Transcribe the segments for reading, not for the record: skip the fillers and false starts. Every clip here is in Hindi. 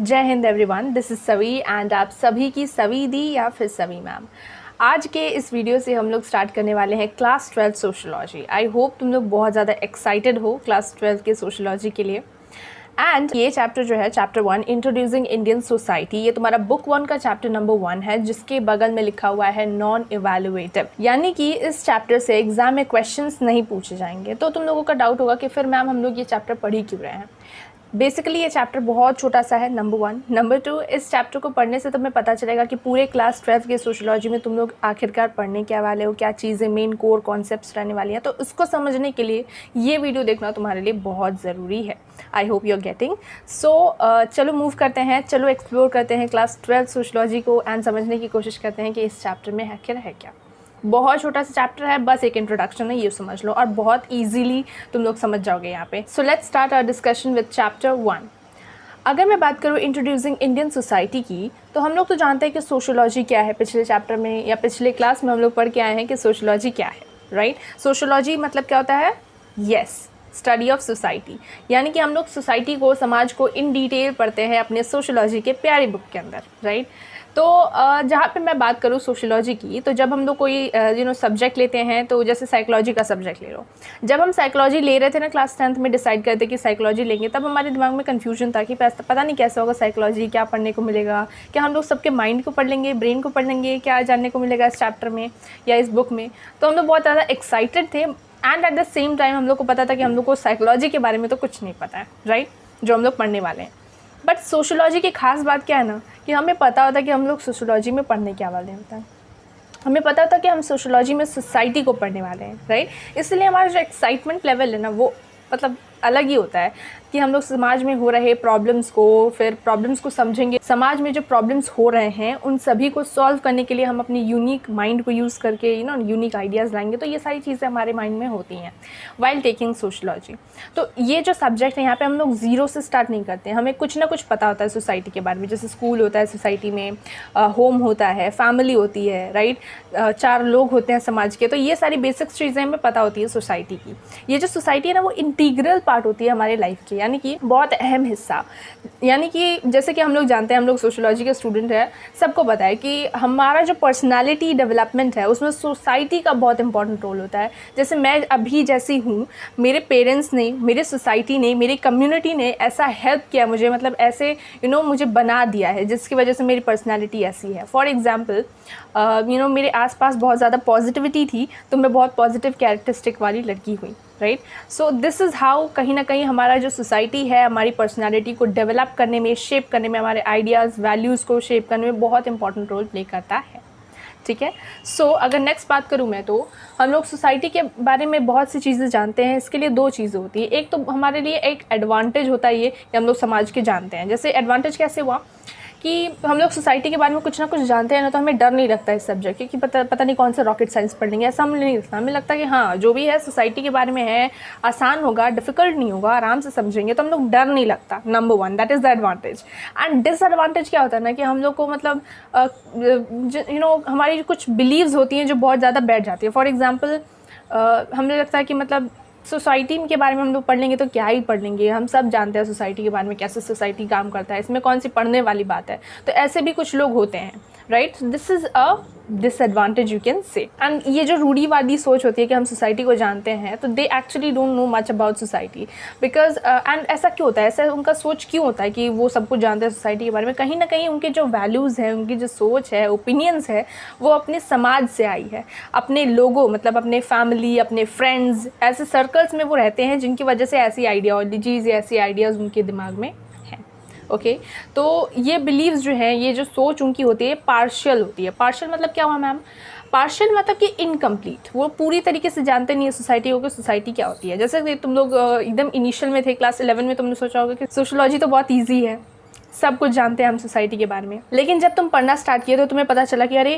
जय हिंद everyone, this is Savi and आप सभी की सवी दी या फिर सवी मैम। आज के इस वीडियो से हम लोग स्टार्ट करने वाले हैं क्लास 12 सोशोलॉजी। आई होप तुम लोग बहुत ज़्यादा एक्साइटेड हो क्लास 12 के सोशोलॉजी के लिए। एंड ये चैप्टर जो है चैप्टर 1 इंट्रोड्यूसिंग इंडियन सोसाइटी, ये तुम्हारा बुक 1 का चैप्टर नंबर 1 है, जिसके बगल में लिखा हुआ है नॉन इवैल्यूएटिव, यानी कि इस चैप्टर से एग्जाम में क्वेश्चंस नहीं पूछे जाएंगे। तो तुम लोगों का डाउट होगा कि फिर मैम हम लोग ये चैप्टर पढ़ ही क्यों रहे हैं। बेसिकली ये चैप्टर बहुत छोटा सा है, नंबर 1। नंबर 2, इस चैप्टर को पढ़ने से तुम्हें पता चलेगा कि पूरे क्लास 12 के सोशोलॉजी में तुम लोग आखिरकार पढ़ने क्या वाले हो, क्या चीज़ें मेन कोर कॉन्सेप्ट्स रहने वाली हैं। तो उसको समझने के लिए ये वीडियो देखना तुम्हारे लिए बहुत ज़रूरी है। I hope you are getting. So चलो मूव करते हैं, चलो एक्सप्लोर करते हैं क्लास 12 सोशोलॉजी को एंड समझने की कोशिश करते हैं कि इस चैप्टर में है क्या। बहुत छोटा सा चैप्टर है, बस एक इंट्रोडक्शन है, ये समझ लो और बहुत इजीली तुम लोग समझ जाओगे यहाँ पे। So let's start our discussion with chapter 1। अगर मैं बात करूँ इंट्रोड्यूसिंग इंडियन सोसाइटी की, तो हम लोग तो जानते हैं कि सोशोलॉजी क्या है। पिछले चैप्टर में या पिछले क्लास में हम लोग पढ़ के आए हैं कि सोशोलॉजी क्या है, राइट। सोशोलॉजी मतलब क्या होता है? यस, स्टडी ऑफ सोसाइटी, यानी कि हम लोग सोसाइटी को, समाज को इन डिटेल पढ़ते हैं अपने सोशोलॉजी के प्यारी बुक के अंदर, राइट। तो जहाँ पे मैं बात करूँ सोशोलॉजी की, तो जब हम लोग कोई सब्जेक्ट लेते हैं, तो जैसे साइकोलॉजी का सब्जेक्ट ले लो। जब हम साइकोलॉजी ले रहे थे ना क्लास 10th में, डिसाइड करते कि साइकोलॉजी लेंगे, तब हमारे दिमाग में कन्फ्यूजन था कि पता नहीं कैसा होगा साइकोलॉजी, क्या पढ़ने को मिलेगा, क्या हम लोग सबके माइंड को पढ़ लेंगे, ब्रेन को पढ़ लेंगे, क्या जानने को मिलेगा इस चैप्टर में या इस बुक में। तो हम लोग बहुत ज़्यादा एक्साइटेड थे and at the same time हम लोग को पता था कि हम लोग को साइकोलॉजी के बारे में तो कुछ नहीं पता है, राइट, जो हम लोग पढ़ने वाले हैं। बट सोशोलॉजी की खास बात क्या है ना, कि हमें पता होता कि हम लोग सोशोलॉजी में पढ़ने क्या वाले होता है। हमें पता होता कि हम सोशोलॉजी में सोसाइटी को पढ़ने वाले हैं, राइट। इसलिए हमारा जो एक्साइटमेंट लेवल है ना, वो मतलब अलग ही होता है कि हम लोग समाज में हो रहे प्रॉब्लम्स को, फिर प्रॉब्लम्स को समझेंगे। समाज में जो प्रॉब्लम्स हो रहे हैं उन सभी को सॉल्व करने के लिए हम अपनी यूनिक माइंड को यूज़ करके यूनिक आइडियाज़ लाएंगे। तो ये सारी चीज़ें हमारे माइंड में होती हैं वाइल टेकिंग सोशोलॉजी। तो ये जो सब्जेक्ट है, यहाँ पे हम लोग ज़ीरो से स्टार्ट नहीं करते हैं। हमें कुछ ना कुछ पता होता है सोसाइटी के बारे में। जैसे स्कूल होता है सोसाइटी में, होम होता है, फैमिली होती है, राइट, 4 लोग होते हैं समाज के। तो ये सारी बेसिक चीज़ें हमें पता होती है सोसाइटी की। ये जो सोसाइटी है ना, वो इंटीग्रल पार्ट होती है हमारे लाइफ की, यानी कि बहुत अहम हिस्सा। यानी कि जैसे कि हम लोग जानते हैं, हम लोग सोशोलॉजी के स्टूडेंट हैं, सबको पता है कि हमारा जो पर्सनालिटी डेवलपमेंट है उसमें सोसाइटी का बहुत इंपॉर्टेंट रोल होता है। जैसे मैं अभी जैसी हूँ, मेरे पेरेंट्स ने, मेरे सोसाइटी ने, मेरी कम्युनिटी ने ऐसा हेल्प किया मुझे, मतलब ऐसे मुझे बना दिया है, जिसकी वजह से मेरी पर्सनालिटी ऐसी है। फॉर एग्जाम्पल मेरे आसपास बहुत ज़्यादा पॉजिटिविटी थी, तो मैं बहुत पॉजिटिव कैरेक्टरिस्टिक वाली लड़की हुई, right. So this is how कहीं ना कहीं हमारा जो सोसाइटी है हमारी पर्सनालिटी को डेवलप करने में, शेप करने में, हमारे आइडियाज़, वैल्यूज़ को शेप करने में बहुत इंपॉर्टेंट रोल प्ले करता है, ठीक है। सो अगर नेक्स्ट बात करूँ मैं, तो हम लोग सोसाइटी के बारे में बहुत सी चीज़ें जानते हैं। इसके लिए 2 चीज़ें होती है। एक तो हमारे लिए एक एडवांटेज होता है ये कि हम लोग समाज के जानते हैं। जैसे एडवांटेज कैसे हुआ कि हम लोग सोसाइटी के बारे में कुछ ना कुछ जानते हैं ना, तो हमें डर नहीं लगता इस सब्जेक्ट की कि पता नहीं कौन सा रॉकेट साइंस पढ़ लेंगे, ऐसा हमें नहीं लगता। हमें लगता है कि हाँ, जो भी है सोसाइटी के बारे में है, आसान होगा, डिफ़िकल्ट नहीं होगा, आराम से समझेंगे, तो हम लोग डर नहीं लगता। Number 1, that is the advantage. And disadvantage क्या होता है ना, कि हम लोग को मतलब हमारी कुछ बिलीव्स होती हैं जो बहुत ज़्यादा बैठ जाती है। फॉर एग्जाम्पल हमें लगता है कि मतलब सोसाइटी के बारे में हम लोग पढ़ लेंगे तो क्या ही पढ़ लेंगे, हम सब जानते हैं सोसाइटी के बारे में, कैसे सोसाइटी काम करता है, इसमें कौन सी पढ़ने वाली बात है। तो ऐसे भी कुछ लोग होते हैं, right. This is a disadvantage you can say. And ये जो रूढ़िवादी सोच होती है कि हम सोसाइटी को जानते हैं, तो they actually don't know much about society because and ऐसा क्यों होता है, ऐसा उनका सोच क्यों होता है कि वो सब कुछ जानते हैं सोसाइटी के बारे में। कहीं ना कहीं उनके जो वैल्यूज़ हैं, उनकी जो सोच है, ओपिनियंस है, वो अपने समाज से आई है, अपने लोगों, मतलब अपने फैमिली, अपने फ्रेंड्स, ऐसे सर्कल्स में वो रहते हैं जिनकी वजह से ऐसी आइडियोलॉजीज़ या ऐसी आइडियाज़ उनके दिमाग में हैं। ओके, तो ये बिलीव्स जो हैं, ये जो सोच उनकी होती है, पार्शियल होती है। पार्शियल मतलब क्या हुआ मैम? पार्शियल मतलब कि इनकम्प्लीट, वो पूरी तरीके से जानते नहीं है सोसाइटी को कि सोसाइटी क्या होती है। जैसे तुम लोग एकदम इनिशियल में थे, क्लास 11 में, तुमने सोचा होगा कि सोशोलॉजी तो बहुत ईजी है, सब कुछ जानते हैं हम सोसाइटी के बारे में। लेकिन जब तुम पढ़ना स्टार्ट किए तो तुम्हें पता चला कि अरे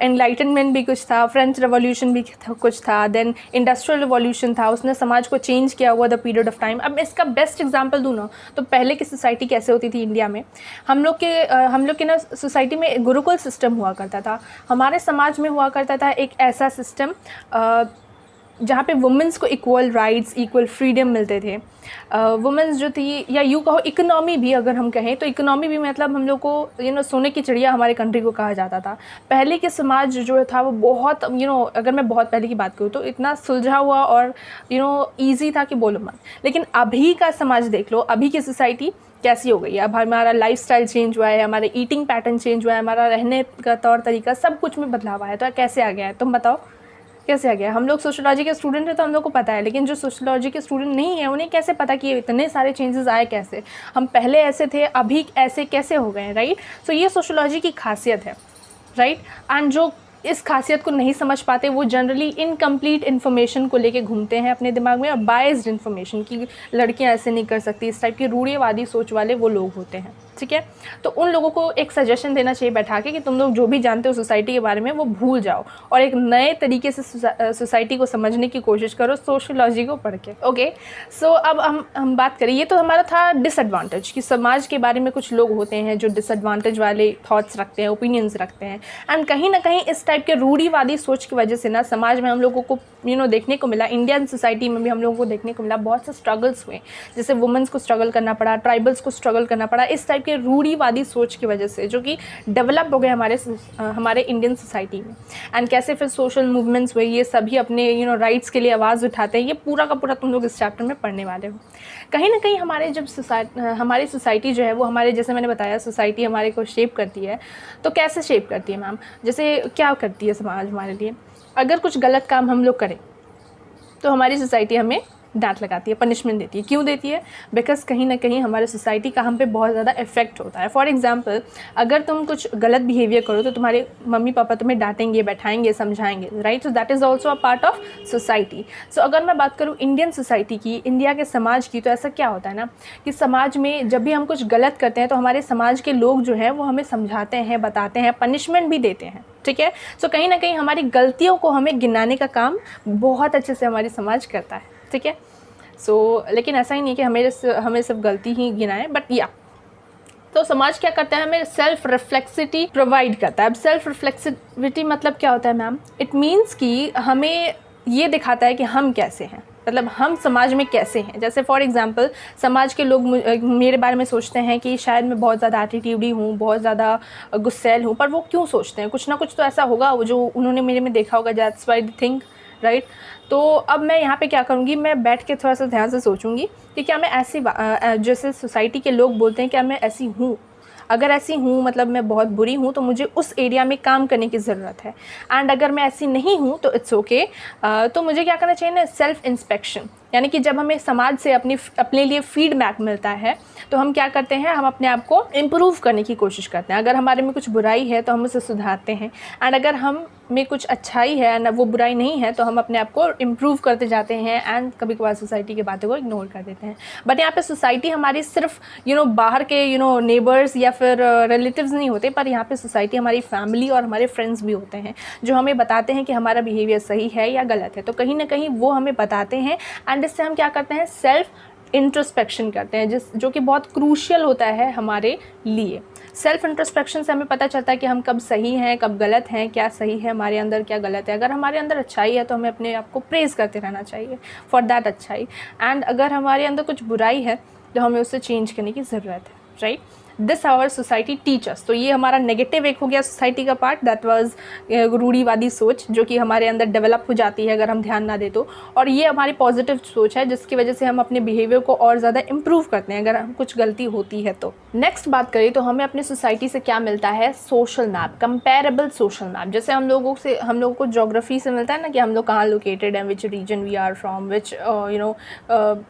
एनलाइटनमेंट भी कुछ था, फ्रेंच रेवोल्यूशन भी कुछ था, देन इंडस्ट्रियल रिवॉल्यूशन था, उसने समाज को चेंज किया हुआ द पीरियड ऑफ टाइम। अब इसका बेस्ट एग्जांपल दूँ ना, तो पहले की सोसाइटी कैसे होती थी इंडिया में। हम लोग के ना सोसाइटी में गुरुकुल सिस्टम हुआ करता था। हमारे समाज में हुआ करता था एक ऐसा सिस्टम जहाँ पे वुमेंस को इक्वल राइट्स, इक्वल फ्रीडम मिलते थे। वुमेंस जो थी, या यूँ कहो इकोनॉमी भी, अगर हम कहें तो इकोनॉमी भी मतलब हम लोग को सोने की चिड़िया हमारे कंट्री को कहा जाता था। पहले के समाज जो था वो बहुत अगर मैं बहुत पहले की बात करूँ तो इतना सुलझा हुआ और ईजी था कि बोलो मत। लेकिन अभी का समाज देख लो, अभी की सोसाइटी कैसी हो गई है। अब हमारा लाइफस्टाइल चेंज हुआ है, हमारे ईटिंग पैटर्न चेंज हुआ है, हमारा रहने का तौर तरीका, सब कुछ में बदलाव आया है। तो कैसे आ गया है, तुम बताओ कैसे आ गया? हम लोग सोशियोलॉजी के स्टूडेंट हैं तो हम लोग को पता है, लेकिन जो सोशियोलॉजी के स्टूडेंट नहीं है उन्हें कैसे पता कि इतने सारे चेंजेस आए कैसे, हम पहले ऐसे थे अभी ऐसे कैसे हो गए हैं, राइट। सो ये सोशियोलॉजी की खासियत है, राइट। एंड जो इस खासियत को नहीं समझ पाते वो जनरली इनकम्प्लीट इन्फॉर्मेशन को लेके घूमते हैं अपने दिमाग में, और बायस्ड इन्फॉर्मेशन की लड़कियां ऐसे नहीं कर सकती, इस टाइप की रूढ़िवादी सोच वाले वो लोग होते हैं, ठीक है। तो उन लोगों को एक सजेशन देना चाहिए बैठा के कि तुम लोग जो भी जानते हो सोसाइटी के बारे में वो भूल जाओ और एक नए तरीके से सोसाइटी को समझने की कोशिश करो सोशियोलॉजी को पढ़ के। ओके, सो अब हम बात करें, ये तो हमारा था डिसएडवांटेज कि समाज के बारे में कुछ लोग होते हैं जो डिसएडवांटेज वाले थॉट्स रखते हैं, ओपिनियंस रखते हैं। एंड कहीं ना कहीं इस टाइप के रूढ़िवादी सोच की वजह से ना समाज में हम लोगों को देखने को मिला, इंडियन सोसाइटी में भी हम लोगों को देखने को मिला बहुत से स्ट्रगल्स हुए, जैसे वुमेन्स को स्ट्रगल करना पड़ा, ट्राइबल्स को स्ट्रगल करना पड़ा, इस टाइप के रूढ़िवादी सोच की वजह से जो कि डेवलप हो गए हमारे इंडियन सोसाइटी में। एंड कैसे फिर सोशल मूवमेंट्स हुए, ये सभी अपने राइट्स के लिए आवाज़ उठाते हैं, ये पूरा का पूरा तुम लोग इस चैप्टर में पढ़ने वाले हो। कहीं ना कहीं हमारी सोसाइटी जो है वो हमारे, जैसे मैंने बताया, सोसाइटी हमारे को शेप करती है। तो कैसे शेप करती है मैम? जैसे क्या करती है समाज हमारे लिए? अगर कुछ गलत काम हम लोग करें तो हमारी सोसाइटी हमें डांट लगाती है, पनिशमेंट देती है। क्यों देती है? बिकॉज कहीं ना कहीं हमारे सोसाइटी का हम पे बहुत ज़्यादा इफेक्ट होता है। फॉर एग्जांपल, अगर तुम कुछ गलत बिहेवियर करो तो तुम्हारे मम्मी पापा तुम्हें डांटेंगे, बैठाएंगे, समझाएंगे, right. So that is also a part of society. So अगर मैं बात करूँ इंडियन सोसाइटी की, इंडिया के समाज की, तो ऐसा क्या होता है ना कि समाज में जब भी हम कुछ गलत करते हैं तो हमारे समाज के लोग जो हैं वो हमें समझाते हैं, बताते हैं, पनिशमेंट भी देते हैं, ठीक है। सो कहीं ना कहीं हमारी गलतियों को हमें गिनाने का काम बहुत अच्छे से हमारी समाज करता है, ठीक है। लेकिन ऐसा ही नहीं कि हमें सिर्फ गलती ही गिनाएं, बट या तो समाज क्या करता है, हमें सेल्फ रिफ्लेक्सिविटी प्रोवाइड करता है। अब सेल्फ रिफ्लेक्सिविटी मतलब क्या होता है मैम? इट मीन्स कि हमें ये दिखाता है कि हम कैसे हैं, मतलब हम समाज में कैसे हैं। जैसे फॉर एग्जांपल, समाज के लोग मेरे बारे में सोचते हैं कि शायद मैं बहुत ज़्यादा एटीट्यूडी हूँ, बहुत ज़्यादा गुस्सैल हूँ, पर वो क्यों सोचते हैं? कुछ ना कुछ तो ऐसा होगा वो जो उन्होंने मेरे में देखा होगा, that's why they think, right. तो अब मैं यहाँ पे क्या करूँगी, मैं बैठ के थोड़ा सा ध्यान से सोचूंगी कि क्या मैं ऐसी जैसे सोसाइटी के लोग बोलते हैं, क्या मैं ऐसी हूँ? अगर ऐसी हूँ मतलब मैं बहुत बुरी हूँ तो मुझे उस एरिया में काम करने की ज़रूरत है। एंड अगर मैं ऐसी नहीं हूँ तो इट्स ओके। तो मुझे क्या करना चाहिए ना, सेल्फ इंस्पेक्शन। यानी कि जब हमें समाज से अपने लिए फीडबैक मिलता है तो हम क्या करते हैं, हम अपने आप को इम्प्रूव करने की कोशिश करते हैं। अगर हमारे में कुछ बुराई है तो हम उसे सुधारते हैं, एंड अगर हम में कुछ अच्छाई है ना, वो बुराई नहीं है, तो हम अपने आप को इम्प्रूव करते जाते हैं। एंड कभी कभार सोसाइटी की बातों को इग्नोर कर देते हैं। बट यहाँ पे सोसाइटी हमारी सिर्फ बाहर के नेबर्स या फिर रिलेटिव्स नहीं होते, पर यहाँ पे सोसाइटी हमारी फैमिली और हमारे फ्रेंड्स भी होते हैं जो हमें बताते हैं कि हमारा बिहेवियर सही है या गलत है। तो कहीं ना कहीं वो हमें बताते हैं, एंड इससे हम क्या करते हैं, सेल्फ इंट्रोस्पेक्शन करते हैं, जो कि बहुत क्रूशियल होता है हमारे लिए। सेल्फ इंट्रोस्पेक्शन से हमें पता चलता है कि हम कब सही हैं, कब गलत हैं, क्या सही है हमारे अंदर, क्या गलत है। अगर हमारे अंदर अच्छाई है तो हमें अपने आप को प्रेज़ करते रहना चाहिए फॉर दैट अच्छाई, एंड अगर हमारे अंदर कुछ बुराई है तो हमें उससे चेंज करने की ज़रूरत है, right. This our society teachers. तो ये हमारा नेगेटिव एक हो गया सोसाइटी का पार्ट, दैट वाज रूढ़िवादी सोच जो कि हमारे अंदर डेवलप हो जाती है अगर हम ध्यान ना दे तो। और ये हमारी पॉजिटिव सोच है जिसकी वजह से हम अपने बिहेवियर को और ज़्यादा इम्प्रूव करते हैं अगर हम कुछ गलती होती है तो। नेक्स्ट बात करें तो हमें अपनी सोसाइटी से क्या मिलता है, social map, comparable social map. जैसे हम लोगों को ज्योग्राफी से मिलता है ना कि हम लोग कहाँ लोकेटेड हैं, which region we are from,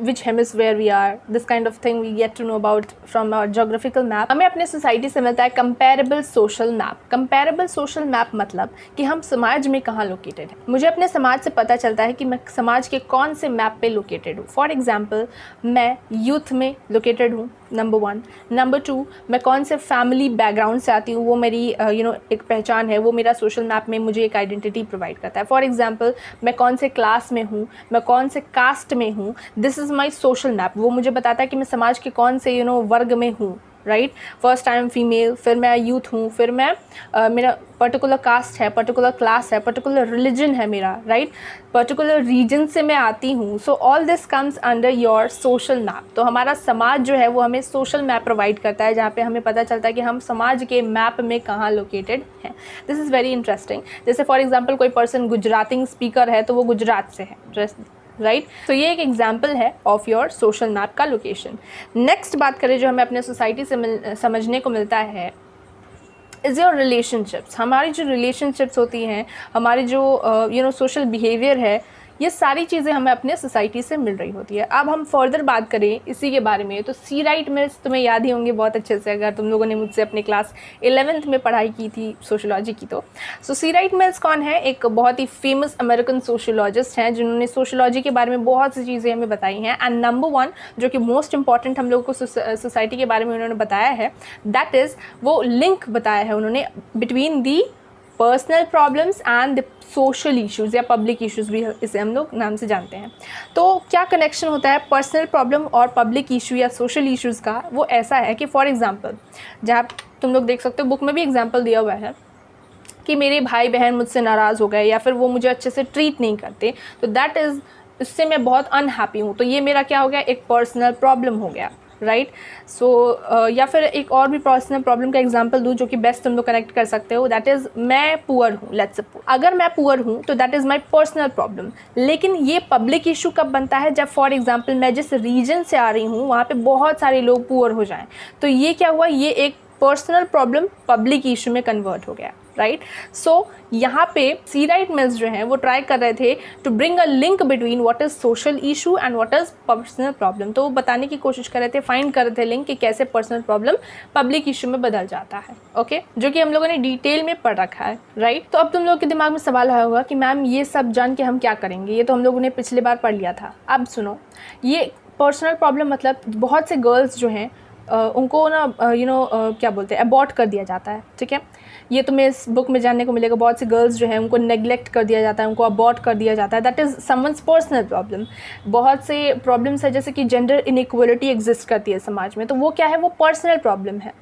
which hemisphere we are, this kind of thing we get to know about from our geographical map. हमें अपने सोसाइटी से मिलता है comparable social map. Comparable social map मतलब कि हम समाज में कहाँ लोकेटेड हैं। मुझे अपने समाज से पता चलता है कि मैं समाज के कौन से मैप पे लोकेटेड हूँ। फॉर एग्जाम्पल, मैं यूथ में लोकेटेड हूँ, नंबर 1। नंबर 2, मैं कौन से फैमिली बैकग्राउंड से आती हूँ, वो मेरी एक पहचान है, वो मेरा सोशल मैप में मुझे एक आइडेंटिटी प्रोवाइड करता है। फॉर एग्जाम्पल, मैं कौन से क्लास में हूँ, मैं कौन से कास्ट में हूँ, this is my social map. वो मुझे बताता है कि मैं समाज के कौन से वर्ग में हूँ, right. First I am female, फिर मैं यूथ हूँ, फिर मैं मेरा पर्टिकुलर कास्ट है, पर्टिकुलर क्लास है, पर्टिकुलर रिलीजन है मेरा, राइट, पर्टिकुलर रीजन से मैं आती हूँ। So all this comes under your social map. तो हमारा समाज जो है वो हमें सोशल मैप प्रोवाइड करता है, जहाँ पे हमें पता चलता है कि हम समाज के मैप में कहाँ लोकेटेड हैं। This is very interesting. जैसे फॉर एग्जाम्पल कोई पर्सन गुजराती स्पीकर है तो वो गुजरात से है, राइट। तो ये एक एग्जाम्पल है ऑफ योर सोशल मैप का लोकेशन। नेक्स्ट बात करें जो हमें अपने सोसाइटी से समझने को मिलता है, इज़ योर रिलेशनशिप्स। हमारी जो रिलेशनशिप्स होती हैं, हमारी जो सोशल बिहेवियर है, ये सारी चीज़ें हमें अपने सोसाइटी से मिल रही होती है। अब हम फर्दर बात करें इसी के बारे में, तो सी राइट मिल्स तुम्हें याद ही होंगे बहुत अच्छे से, अगर तुम लोगों ने मुझसे अपने क्लास 11th में पढ़ाई की थी सोशोलॉजी की। तो सी राइट मिल्स कौन है? एक बहुत ही फेमस अमेरिकन सोशोलॉजिस्ट हैं जिन्होंने सोशोलॉजी के बारे में बहुत सी चीज़ें हमें बताई हैं। एंड नंबर 1 जो कि मोस्ट इंपॉर्टेंट हम लोगों को सोसाइटी के बारे में उन्होंने बताया है, दैट इज़ वो लिंक बताया है उन्होंने between the personal problems and the social issues या पब्लिक इश्यूज़ भी इसे हम लोग नाम से जानते हैं। तो क्या कनेक्शन होता है पर्सनल प्रॉब्लम और पब्लिक इशू या सोशल इश्यूज़ का? वो ऐसा है कि फॉर एग्जांपल, जहाँ तुम लोग देख सकते हो बुक में भी एग्जांपल दिया हुआ है कि मेरे भाई बहन मुझसे नाराज़ हो गए या फिर वो मुझे अच्छे से ट्रीट नहीं करते, तो दैट इज़, इससे मैं बहुत अनहैप्पी हूँ। तो ये मेरा क्या हो गया? एक पर्सनल प्रॉब्लम हो गया, राइट। सो या फिर एक और भी पर्सनल प्रॉब्लम का एग्जांपल दूँ जो कि बेस्ट तुम लोग कनेक्ट कर सकते हो, दैट इज़ मैं पुअर हूँ। लेट्स सपोज अगर मैं पुअर हूँ तो that is my personal problem. लेकिन ये पब्लिक इशू कब बनता है? जब फॉर एग्जांपल मैं जिस रीजन से आ रही हूँ वहाँ पे बहुत सारे लोग पुअर हो जाएं, तो ये क्या हुआ? ये एक पर्सनल प्रॉब्लम पब्लिक इशू में कन्वर्ट हो गया, राइट। सो यहाँ पे सी राइट मिल्स जो हैं वो ट्राई कर रहे थे to bring a link between what is social issue and what is personal problem. तो वो बताने की कोशिश कर रहे थे, फाइंड कर रहे थे लिंक कि कैसे पर्सनल प्रॉब्लम पब्लिक इशू में बदल जाता है, ओके, जो कि हम लोगों ने डिटेल में पढ़ रखा है, राइट। तो अब तुम लोगों के दिमाग में सवाल आया होगा कि मैम ये सब जान के हम क्या करेंगे, ये तो हम लोगों ने पिछली बार पढ़ लिया था। अब सुनो, ये पर्सनल प्रॉब्लम मतलब बहुत से गर्ल्स जो हैं उनको ना क्या बोलते हैं, अबॉर्ट कर दिया जाता है, ठीक है। ये तुम्हें इस बुक में जानने को मिलेगा। बहुत सी गर्ल्स जो हैं उनको नेग्लेक्ट कर दिया जाता है, उनको अबॉर्ट कर दिया जाता है, that is someone's personal problem. बहुत से प्रॉब्लम्स है जैसे कि जेंडर इनइक्वलिटी एग्जिस्ट करती है समाज में, तो वो क्या है? वो पर्सनल प्रॉब्लम है।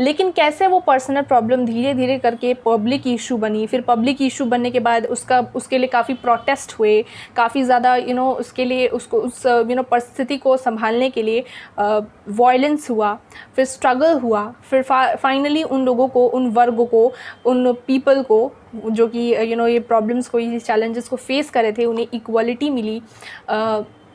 लेकिन कैसे वो पर्सनल प्रॉब्लम धीरे धीरे करके पब्लिक इशू बनी, फिर पब्लिक इशू बनने के बाद उसके लिए काफ़ी प्रोटेस्ट हुए, काफ़ी ज़्यादा उसके लिए उसको उस परिस्थिति को संभालने के लिए वायलेंस हुआ, फिर स्ट्रगल हुआ, फिर फाइनली उन लोगों को, उन वर्ग को, उन पीपल को जो कि ये प्रॉब्लम्स को, ये चैलेंजेस को फेस कर रहे थे, उन्हें इक्वलिटी मिली,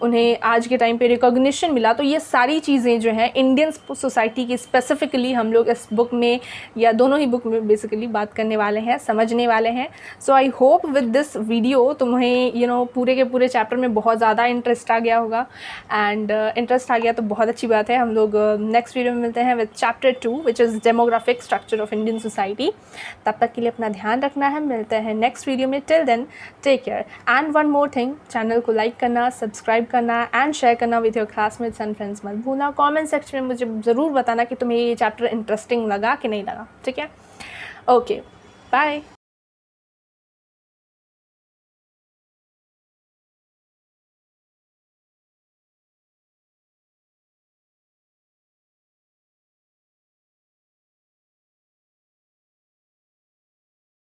उन्हें आज के टाइम पे रिकॉग्निशन मिला। तो ये सारी चीज़ें जो हैं इंडियन सोसाइटी की स्पेसिफिकली हम लोग इस बुक में या दोनों ही बुक में बेसिकली बात करने वाले हैं, समझने वाले हैं। So I hope with this video तुम्हें पूरे के पूरे चैप्टर में बहुत ज़्यादा इंटरेस्ट आ गया होगा। एंड इंटरेस्ट आ गया तो बहुत अच्छी बात है। हम लोग नेक्स्ट वीडियो में मिलते हैं with chapter 2 which is demographic structure of Indian society. तब तक के लिए अपना ध्यान रखना है, मिलते हैं नेक्स्ट वीडियो में। Till then take care and one more thing, channel को लाइक करना, सब्सक्राइब करना एंड शेयर करना with your classmates and friends मत भूलना। कमेंट सेक्शन में मुझे ज़रूर बताना कि तुम्हें ये चैप्टर इंटरेस्टिंग लगा कि नहीं लगा, ठीक है। Okay, bye.